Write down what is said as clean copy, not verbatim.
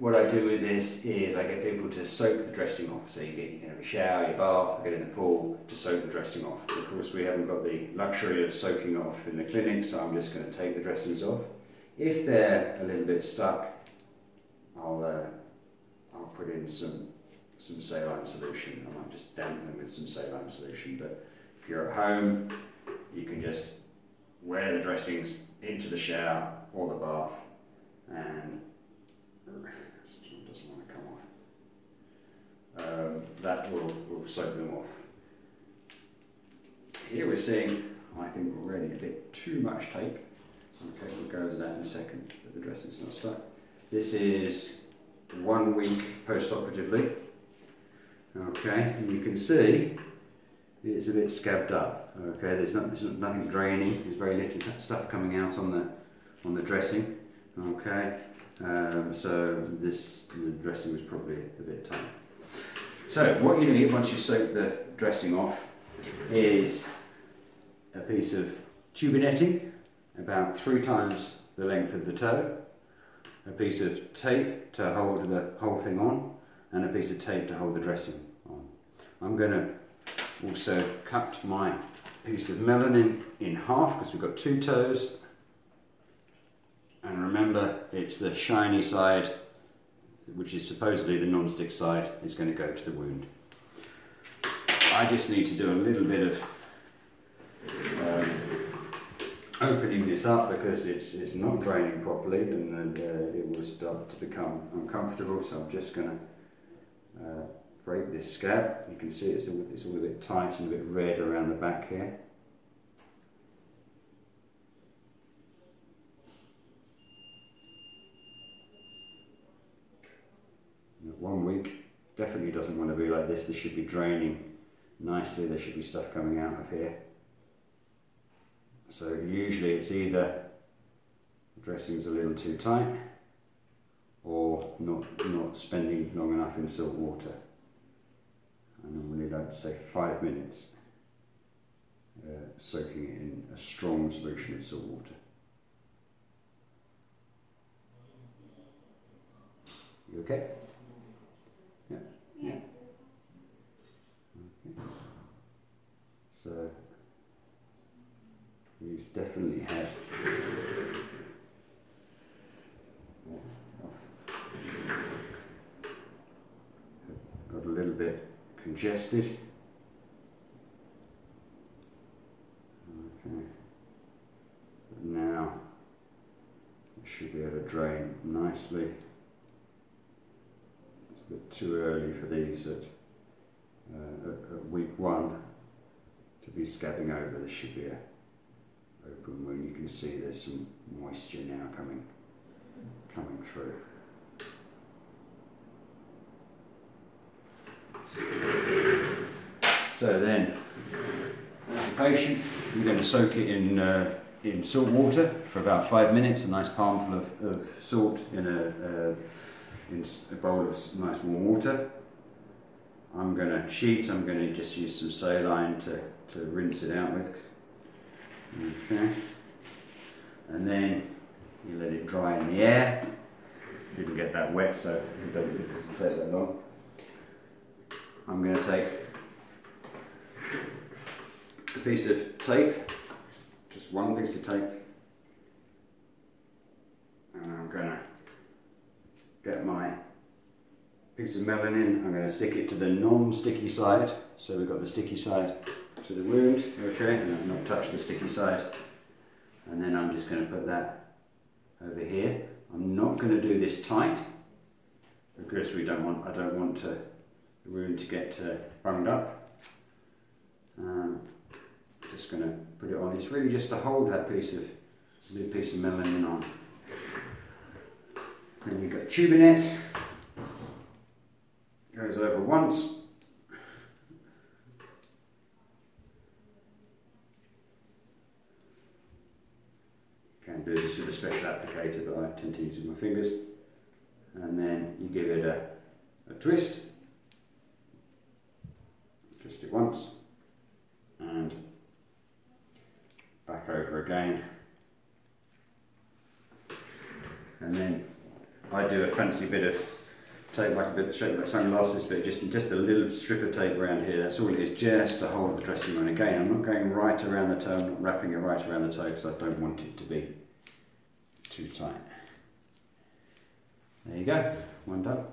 what I do with this is I get people to soak the dressing off. So you can have a shower, your bath, get in the pool to soak the dressing off. But of course we haven't got the luxury of soaking off in the clinic, so I'm just going to take the dressings off. If they're a little bit stuck, I'll put in some saline solution. I might just dampen them with some saline solution, but if you're at home, you can just wear the dressings into the shower or the bath, and this one doesn't want to come off. That will soak them off. Here we're seeing, I think, already a bit too much tape. Okay, we'll go to that in a second, but the dressing's not stuck. This is 1 week post-operatively. Okay, and you can see it's a bit scabbed up. Okay, there's nothing draining. There's very little stuff coming out on the dressing. Okay, so the dressing was probably a bit tight. So what you need once you soak the dressing off is a piece of tubing netting about 3 times the length of the toe, a piece of tape to hold the whole thing on, and a piece of tape to hold the dressing on. I'm going to also cut my piece of melanin in half because we've got 2 toes, and remember it's the shiny side, which is supposedly the non-stick side, is going to go to the wound. I just need to do a little bit of opening this up because it's not draining properly, and it will start to become uncomfortable, so I'm just going to break this scab. You can see it's all a bit tight and a bit red around the back here. At 1 week, definitely doesn't want to be like this. This should be draining nicely. There should be stuff coming out of here. So usually it's either the dressing's a little too tight or not spending long enough in salt water. I normally like to say 5 minutes soaking it in a strong solution of salt water. You okay? Yeah. Yeah. Okay. So he's definitely had got a little bit congested. Okay. But now it should be able to drain nicely. It's a bit too early for these at week 1 to be scabbing over. There should be a open wound. You can see there's some moisture now coming through. So then, as a patient, I'm going to soak it in salt water for about 5 minutes. A nice palmful of salt in a bowl of nice warm water. I'm going to cheat. I'm going to just use some saline to rinse it out with. Okay, and then you let it dry in the air. Didn't get that wet, so it doesn't take that long. I'm going to take a piece of tape, just one piece of tape, and I'm going to get my piece of melanin. I'm going to stick it to the non-sticky side. So we've got the sticky side to the wound, okay, and I've not touched the sticky side. And then I'm just going to put that over here. I'm not going to do this tight because I don't want the wound to get bunged up. Just going to put it on. It's really just to hold that little piece of melanin on. Then you've got tubinette. Goes over once. Can do this with a special applicator, but I tend to use it with my fingers. And then you give it a twist. Twist it once. And back over again. And then I do a fancy bit of tape, like a bit shaped like sunglasses, but just a little strip of tape around here. That's all it is, just to hold the dressing on. Again, I'm not going right around the toe, I'm not wrapping it right around the toe because I don't want it to be too tight. There you go, one done.